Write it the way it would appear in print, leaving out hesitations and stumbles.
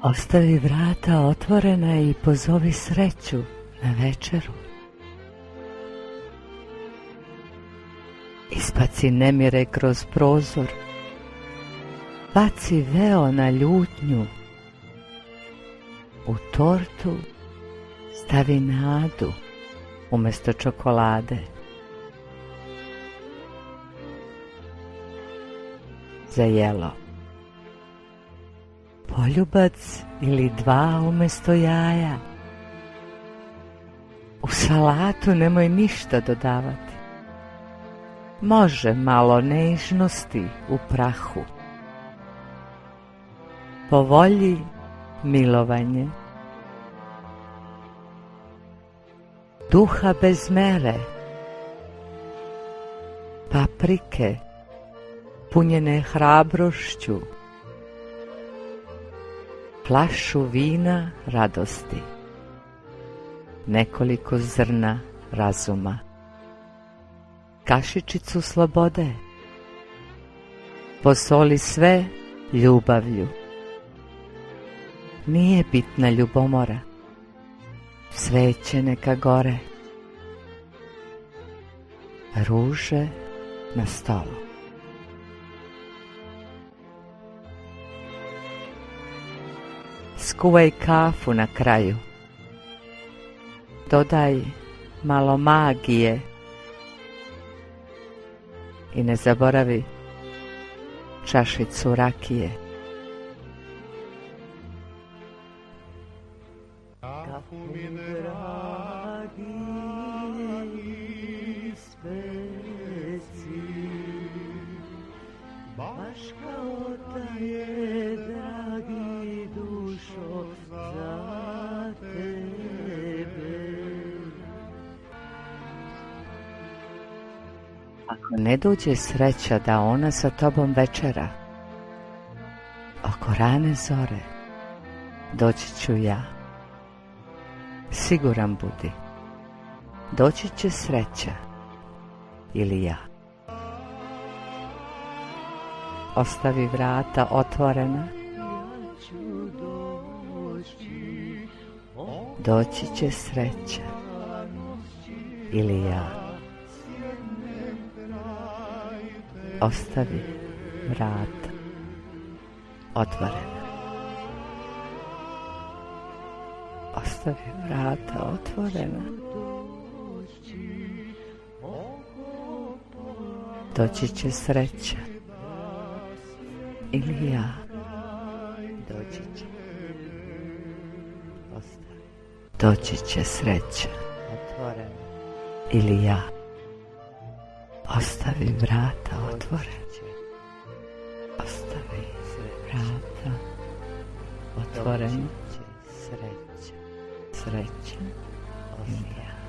Ostavi vrata otvorena i pozovi sreću na večeru. Ispaci nemire kroz prozor. Baci veo na ljutnju. U tortu stavi nadu umjesto čokolade. Za jelo poljubac ili dva umjesto jaja. U salatu nemoj ništa dodavati. Može malo nežnosti u prahu. Po volji milovanje. Duha bez mere. Paprike punjene hrabrošću. Flašu vina radosti. Nekoliko zrna razuma. Kašičicu slobode. Posoli sve ljubavlju. Nije bitna ljubomora. Sveće neka gore. Ruže na stolu. Skuvaj kafu na kraju. Dodaj malo magije. I ne zaboravi čašicu rakije. Kafu mi dragi speci, baš kao da je dragi dušo za tebe. Ako ne dođe sreća da ona sa tobom večera, oko rane zore doći ću ja. Siguran budi, doći će sreća ili ja. Ostavi vrata otvorena, doći će sreća ili ja. Ostavi vrata otvorena. Ostavi vrata otvorena. Doći će sreća ili ja. Doći će. Ostavi. Doći će sreća otvorena ili ja. Ostavi vrata otvorena. Ostavi vrata otvorena. Sreća ili ja.